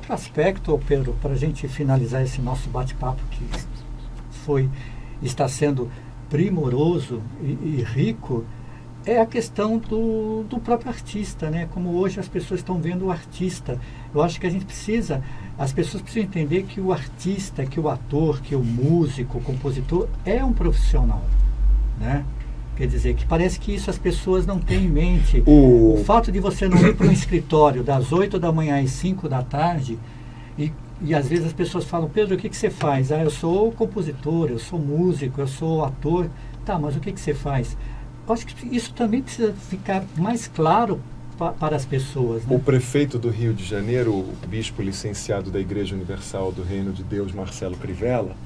outro aspecto, Pedro, para a gente finalizar esse nosso bate-papo que está sendo primoroso e rico, é a questão do próprio artista, né? Como hoje as pessoas estão vendo o artista. Eu acho que as pessoas precisam entender que o artista, que o ator, que o músico, o compositor é um profissional, né? Quer dizer, que parece que isso as pessoas não têm em mente. O fato de você não ir para um escritório das 8 da manhã às 5 da tarde, e às vezes as pessoas falam, Pedro, o que você faz? Eu sou compositor, eu sou músico, eu sou ator. Tá, mas o que você faz? Eu acho que isso também precisa ficar mais claro para as pessoas, né? O prefeito do Rio de Janeiro, o bispo licenciado da Igreja Universal do Reino de Deus, Marcelo Crivella,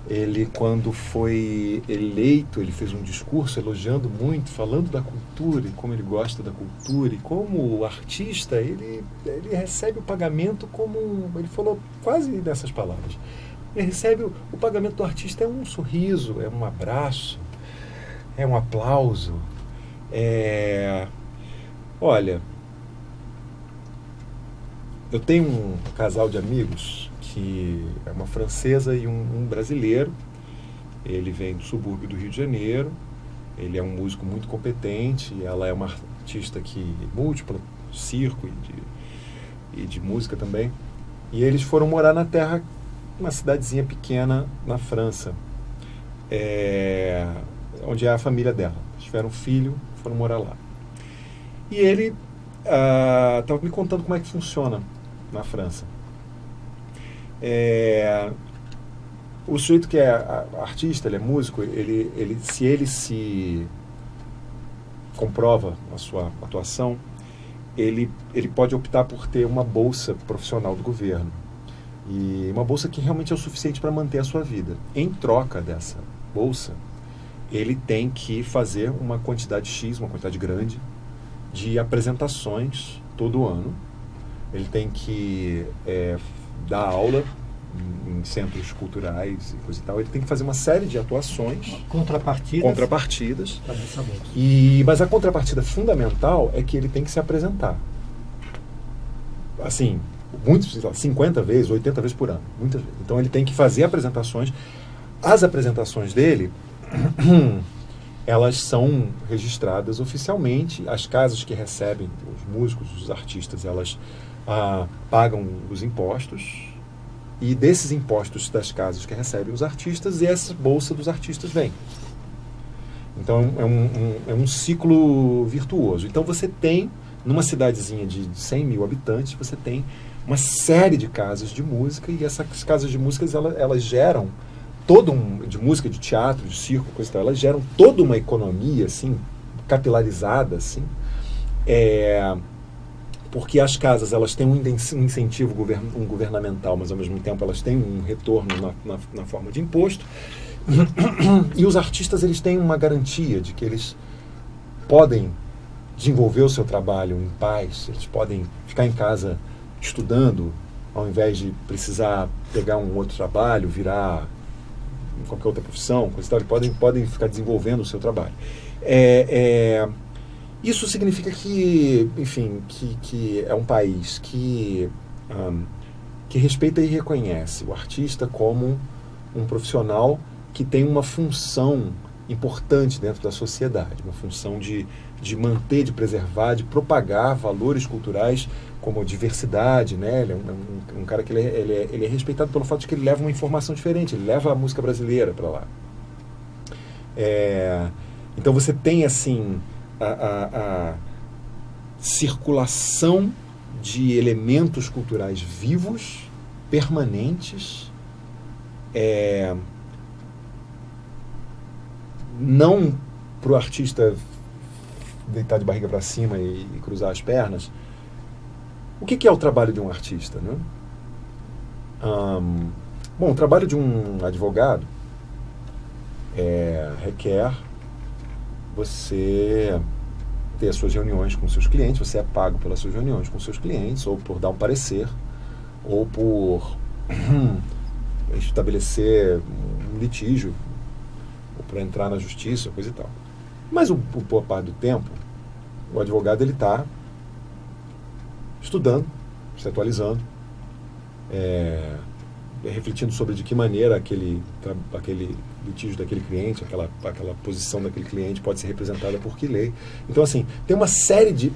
ele, quando foi eleito, ele fez um discurso elogiando muito, falando da cultura e como ele gosta da cultura e como o artista, ele recebe o pagamento como, ele falou quase nessas palavras, ele recebe o pagamento do artista é um sorriso, é um abraço, é um aplauso, olha, eu tenho um casal de amigos que é uma francesa e um brasileiro. Ele vem do subúrbio do Rio de Janeiro, ele é um músico muito competente, ela é uma artista múltipla, circo e de música também. E eles foram morar na terra, uma cidadezinha pequena na França, onde é a família dela. Eles tiveram um filho, foram morar lá. E ele estava me contando como é que funciona na França. O sujeito que é artista, ele é músico, se ele se comprova a sua atuação, ele pode optar por ter uma bolsa profissional do governo. E uma bolsa que realmente é o suficiente para manter a sua vida. Em troca dessa bolsa, ele tem que fazer uma quantidade X, uma quantidade grande, de apresentações todo ano. Ele tem que dar aula em centros culturais e coisa e tal. Ele tem que fazer uma série de atuações. Contrapartidas. Mas a contrapartida fundamental é que ele tem que se apresentar. Assim, 50 vezes, 80 vezes por ano. Muitas vezes. Então ele tem que fazer apresentações. As apresentações dele, elas são registradas oficialmente. As casas que recebem os músicos, os artistas, elas pagam os impostos, e desses impostos das casas que recebem os artistas, essa bolsa dos artistas vem. Então é um ciclo virtuoso. Então você tem, numa cidadezinha de 100 mil habitantes, você tem uma série de casas de música, e essas casas de música elas geram de música, de teatro, de circo, coisa e tal, elas geram toda uma economia assim, capilarizada, assim, porque as casas elas têm um incentivo governamental, mas ao mesmo tempo elas têm um retorno na forma de imposto, e os artistas eles têm uma garantia de que eles podem desenvolver o seu trabalho em paz, eles podem ficar em casa estudando, ao invés de precisar pegar um outro trabalho, virar qualquer outra profissão, coisa e tal, eles podem ficar desenvolvendo o seu trabalho. Isso significa que, enfim, que é um país que respeita e reconhece o artista como um profissional que tem uma função importante dentro da sociedade, uma função de manter, de preservar, de propagar valores culturais como a diversidade, né? Ele é um cara que ele é respeitado pelo fato de que ele leva uma informação diferente, ele leva a música brasileira para lá. Então você tem assim a circulação de elementos culturais vivos, permanentes, não para o artista deitar de barriga para cima e cruzar as pernas. O que é o trabalho de um artista, né? Bom, o trabalho de um advogado requer você ter as suas reuniões com seus clientes, você é pago pelas suas reuniões com seus clientes, ou por dar um parecer, ou por estabelecer um litígio, ou para entrar na justiça, coisa e tal. Mas boa parte do tempo, o advogado ele está estudando, se atualizando, refletindo sobre de que maneira aquele litígio daquele cliente, aquela posição daquele cliente pode ser representada por que lei. Então, assim, tem uma série de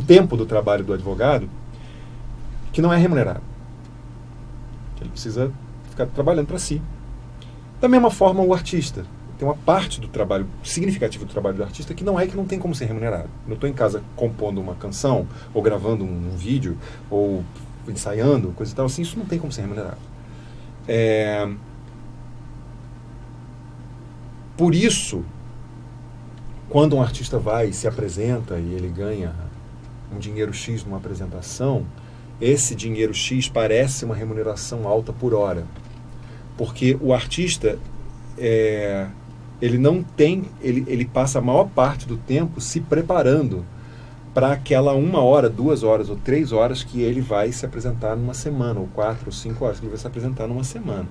tempo do trabalho do advogado que não é remunerado. Ele precisa ficar trabalhando para si. Da mesma forma, o artista. Tem uma parte do trabalho, significativa do trabalho do artista, que não tem como ser remunerado. Eu estou em casa compondo uma canção, ou gravando um vídeo, ou ensaiando, coisa e tal, assim, isso não tem como ser remunerado. Por isso, quando um artista vai e se apresenta e ele ganha um dinheiro X numa apresentação, esse dinheiro X parece uma remuneração alta por hora. Porque o artista, ele passa a maior parte do tempo se preparando para aquela 1 hora, 2 horas ou 3 horas que ele vai se apresentar numa semana, ou 4 ou 5 horas que ele vai se apresentar numa semana.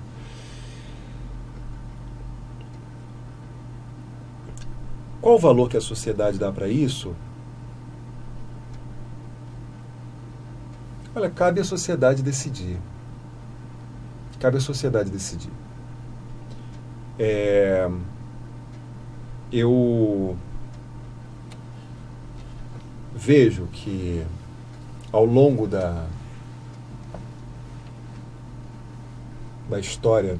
Qual o valor que a sociedade dá para isso? Olha, cabe à sociedade decidir. Cabe à sociedade decidir. Eu vejo que ao longo da história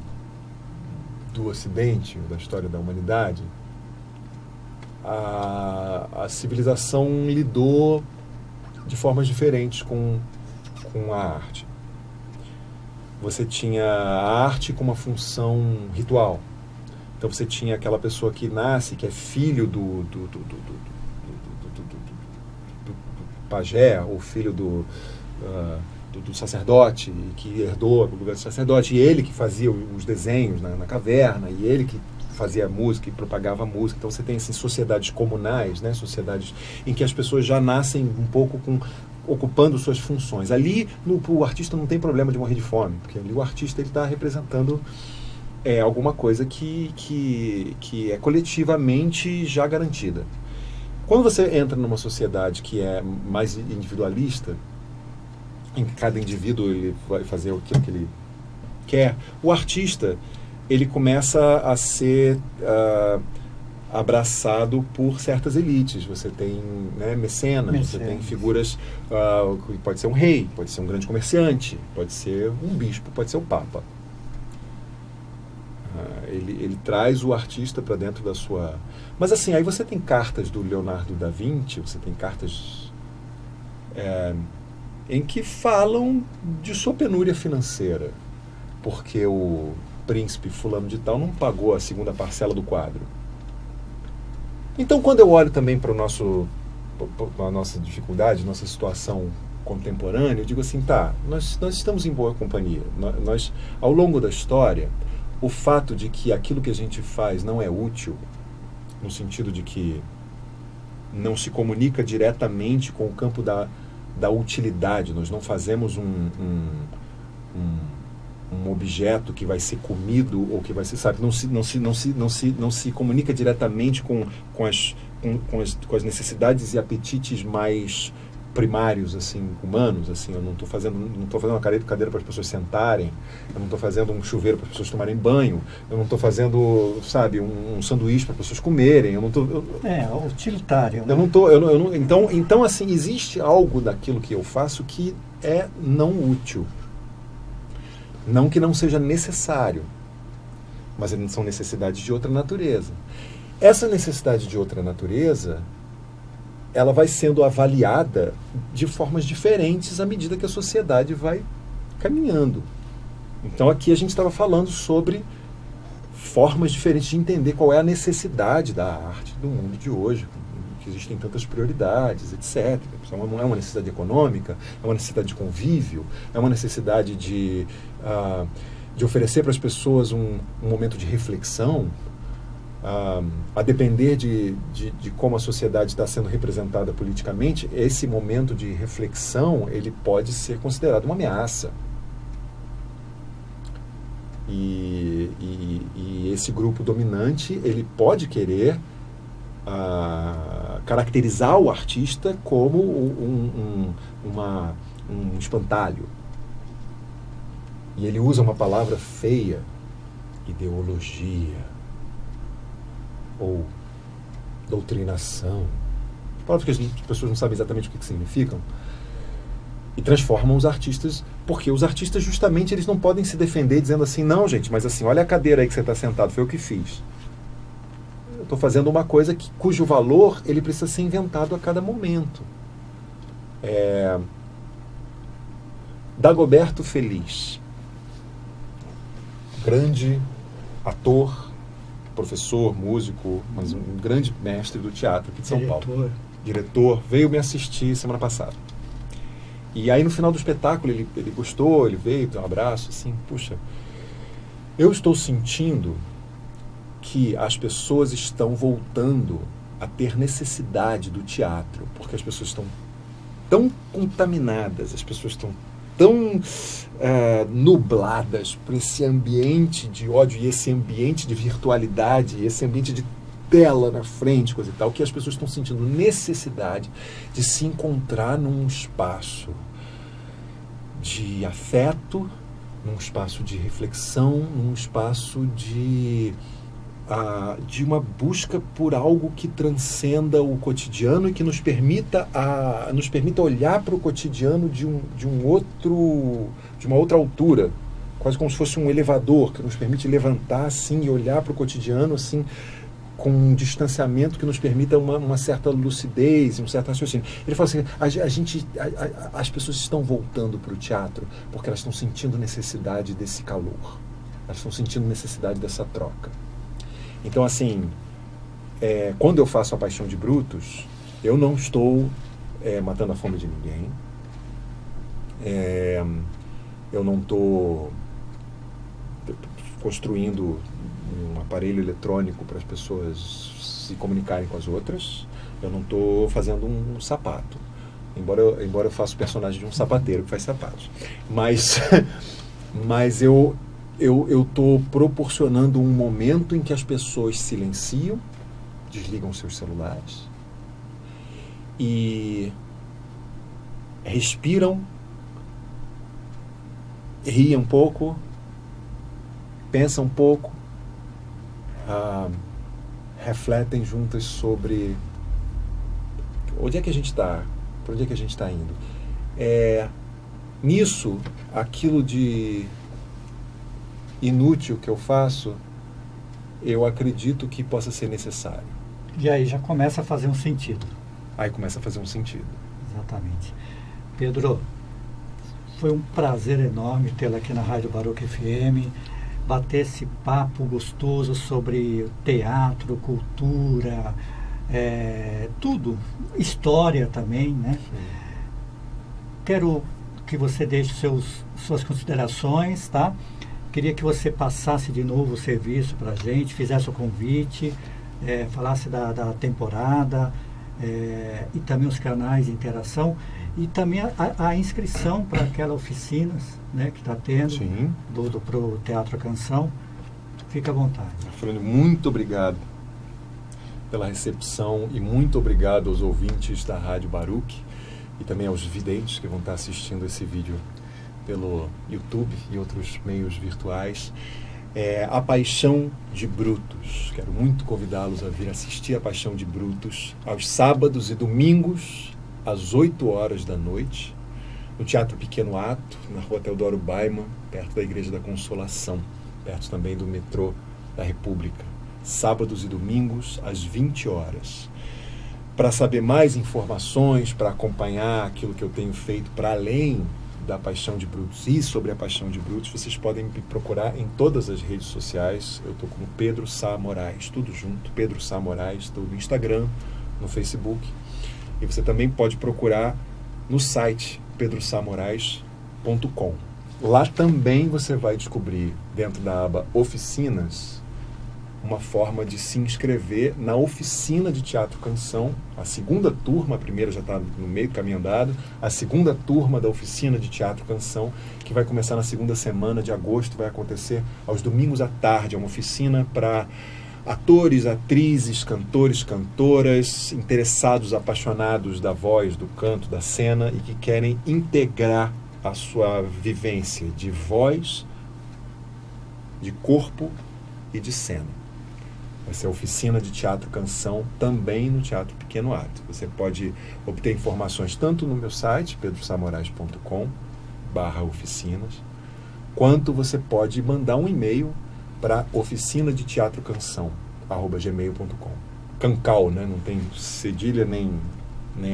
do Ocidente, da história da humanidade, a civilização lidou de formas diferentes com a arte. Você tinha a arte com uma função ritual. Então você tinha aquela pessoa que nasce, que é filho do pajé, ou filho do sacerdote, que herdou o lugar do sacerdote, e ele que fazia os desenhos na caverna, e ele que fazia música e propagava a música. Então você tem assim, sociedades comunais, né? Sociedades em que as pessoas já nascem um pouco ocupando suas funções. Ali, o artista não tem problema de morrer de fome, porque ali o artista está representando alguma coisa que é coletivamente já garantida. Quando você entra numa sociedade que é mais individualista, em que cada indivíduo ele vai fazer o que ele quer, o artista ele começa a ser abraçado por certas elites. Você tem mecenas, você tem figuras, pode ser um rei, pode ser um grande comerciante, pode ser um bispo, pode ser o papa. Ele traz o artista para dentro da sua... Mas assim, aí você tem cartas do Leonardo da Vinci, você tem cartas em que falam de sua penúria financeira, porque o príncipe fulano de tal não pagou a segunda parcela do quadro. Então, quando eu olho também para a nossa dificuldade, nossa situação contemporânea, eu digo assim, nós estamos em boa companhia. Nós, ao longo da história, o fato de que aquilo que a gente faz não é útil, no sentido de que não se comunica diretamente com o campo da utilidade, nós não fazemos um objeto que vai ser comido ou que vai ser, sabe, não se comunica diretamente com as necessidades e apetites mais primários, assim, humanos, assim. Eu não estou fazendo uma cadeira para as pessoas sentarem, eu não estou fazendo um chuveiro para as pessoas tomarem banho, eu não estou fazendo, sabe, um sanduíche para as pessoas comerem, eu não estou... utilitário. Eu não estou... Então, assim, existe algo daquilo que eu faço que é não útil. Não que não seja necessário, mas são necessidades de outra natureza. Essa necessidade de outra natureza, ela vai sendo avaliada de formas diferentes à medida que a sociedade vai caminhando. Então aqui a gente estava falando sobre formas diferentes de entender qual é a necessidade da arte do mundo de hoje, que existem tantas prioridades, etc. Não é uma necessidade econômica, é uma necessidade de convívio, é uma necessidade de oferecer para as pessoas um momento de reflexão, a depender de como a sociedade está sendo representada politicamente. Esse momento de reflexão ele pode ser considerado uma ameaça. E esse grupo dominante ele pode querer caracterizar o artista como um espantalho. E ele usa uma palavra feia, ideologia, ou doutrinação, palavras que as pessoas não sabem exatamente o que significam, e transformam os artistas, porque os artistas justamente eles não podem se defender dizendo assim, não gente, mas assim, olha a cadeira aí que você está sentado, foi eu que fiz. Eu estou fazendo uma coisa cujo valor ele precisa ser inventado a cada momento. Dagoberto Feliz, grande ator, professor, músico, mas um grande mestre do teatro aqui de São Paulo. Diretor, veio me assistir semana passada. E aí no final do espetáculo ele gostou, ele veio, deu um abraço, assim, puxa, eu estou sentindo que as pessoas estão voltando a ter necessidade do teatro, porque as pessoas estão tão contaminadas, as pessoas estão tão nubladas por esse ambiente de ódio e esse ambiente de virtualidade, e esse ambiente de tela na frente, coisa e tal, que as pessoas estão sentindo necessidade de se encontrar num espaço de afeto, num espaço de reflexão, num espaço de uma busca por algo que transcenda o cotidiano e que nos permita olhar para o cotidiano de uma outra altura, quase como se fosse um elevador que nos permite levantar assim e olhar para o cotidiano assim, com um distanciamento que nos permita uma certa lucidez, um certo raciocínio. Ele fala assim, as pessoas estão voltando para o teatro porque elas estão sentindo necessidade desse calor, elas estão sentindo necessidade dessa troca. Então, assim, quando eu faço A Paixão de Brutus, eu não estou matando a fome de ninguém, eu não estou construindo um aparelho eletrônico para as pessoas se comunicarem com as outras, eu não estou fazendo um sapato, embora eu faça o personagem de um sapateiro que faz sapatos, mas eu estou proporcionando um momento em que as pessoas silenciam, desligam seus celulares e respiram, riem um pouco, pensam um pouco, refletem juntas sobre onde é que a gente está, para onde é que a gente está indo. Nisso, aquilo de inútil que eu faço, eu acredito que possa ser necessário. E aí já começa a fazer um sentido. Aí começa a fazer um sentido. Exatamente. Pedro, foi um prazer enorme tê-lo aqui na Rádio Baruch FM, bater esse papo gostoso sobre teatro, cultura, tudo, história também, né? Sim. Quero que você deixe suas considerações, tá? Queria que você passasse de novo o serviço para a gente, fizesse o convite, falasse da temporada e também os canais de interação e também a inscrição para aquelas oficinas, né, que está tendo para o Teatro Canção. Fica à vontade. Fernando, muito obrigado pela recepção e muito obrigado aos ouvintes da Rádio Baruch e também aos videntes que vão estar assistindo esse vídeo pelo YouTube e outros meios virtuais. A Paixão de Brutus. Quero muito convidá-los a vir assistir A Paixão de Brutus aos sábados e domingos, às 8h da noite, no Teatro Pequeno Ato, na Rua Teodoro Baiman, perto da Igreja da Consolação, perto também do metrô da República. Sábados e domingos, às 20h. Para saber mais informações, para acompanhar aquilo que eu tenho feito para além da Paixão de Brutus e sobre a Paixão de Brutus, vocês podem me procurar em todas as redes sociais. Eu estou como Pedro Sá Moraes, tudo junto, Pedro Sá Moraes, estou no Instagram, no Facebook, e você também pode procurar no site pedrosamorais.com. Lá também você vai descobrir, dentro da aba Oficinas, uma forma de se inscrever na oficina de Teatro Canção, a segunda turma, a primeira já está no meio do caminho andado, a segunda turma da oficina de Teatro Canção, que vai começar na segunda semana de agosto, vai acontecer aos domingos à tarde, é uma oficina para atores, atrizes, cantores, cantoras, interessados, apaixonados da voz, do canto, da cena e que querem integrar a sua vivência de voz, de corpo e de cena. Vai ser a oficina de teatro-canção também no Teatro Pequeno Ato. Você pode obter informações tanto no meu site, pedrosamorais.com/oficinas, quanto você pode mandar um e-mail para oficinadeteatrocanção@gmail.com. Cancal, né? Não tem cedilha nem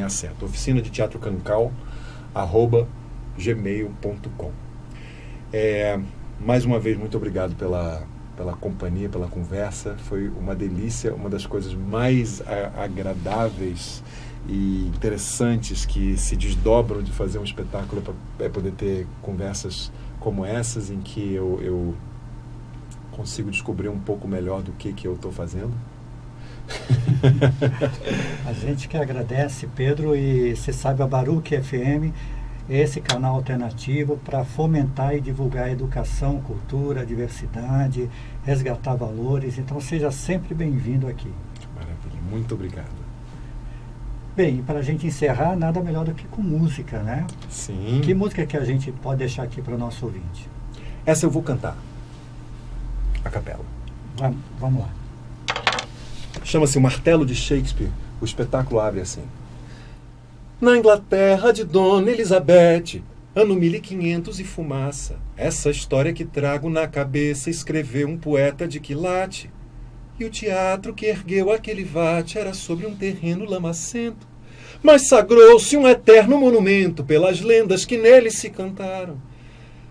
acento. Oficina de Teatro Cancal @gmail.com. Mais uma vez, muito obrigado pela companhia, pela conversa. Foi uma delícia, uma das coisas mais agradáveis e interessantes que se desdobram de fazer um espetáculo é poder ter conversas como essas, em que eu consigo descobrir um pouco melhor do que eu estou fazendo. A gente que agradece, Pedro, e você sabe, a Baruch FM, esse canal alternativo para fomentar e divulgar a educação, cultura, diversidade, resgatar valores. Então seja sempre bem-vindo aqui. Maravilha, muito obrigado. Bem, para a gente encerrar, nada melhor do que com música, né? Sim. Que música que a gente pode deixar aqui para o nosso ouvinte? Essa eu vou cantar, a capela. Vamos lá. Chama-se O Martelo de Shakespeare. O espetáculo abre assim. Na Inglaterra de Dona Elizabeth, ano 1500 e fumaça, essa história que trago na cabeça escreveu um poeta de quilate. E o teatro que ergueu aquele vate era sobre um terreno lamacento, mas sagrou-se um eterno monumento pelas lendas que nele se cantaram.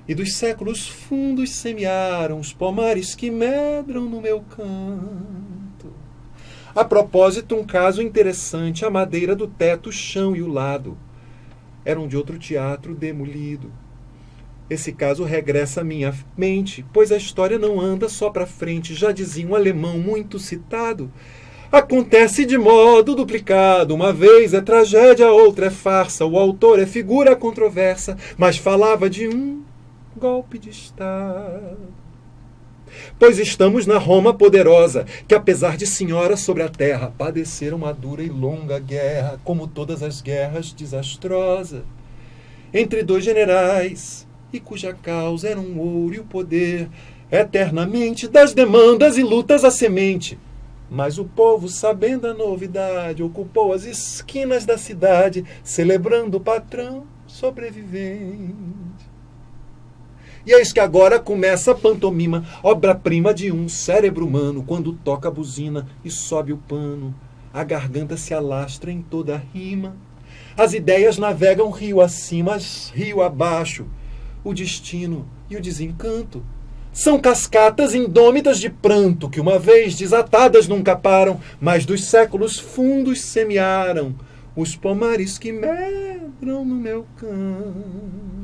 E dos séculos fundos semearam os pomares que medram no meu canto. A propósito, um caso interessante, a madeira do teto, o chão e o lado eram de outro teatro demolido. Esse caso regressa à minha mente, pois a história não anda só para frente, já dizia um alemão muito citado. Acontece de modo duplicado, uma vez é tragédia, outra é farsa, o autor é figura controversa, mas falava de um golpe de Estado. Pois estamos na Roma poderosa, que apesar de senhora sobre a terra, padeceram uma dura e longa guerra, como todas as guerras, desastrosa, entre dois generais, e cuja causa era um ouro e o poder, eternamente das demandas e lutas a semente. Mas o povo, sabendo a novidade, ocupou as esquinas da cidade, celebrando o patrão sobrevivente. E eis que agora começa a pantomima, obra-prima de um cérebro humano, quando toca a buzina e sobe o pano, a garganta se alastra em toda a rima, as ideias navegam rio acima, rio abaixo, o destino e o desencanto são cascatas indômitas de pranto que uma vez desatadas nunca param, mas dos séculos fundos semearam os pomares que medram no meu canto.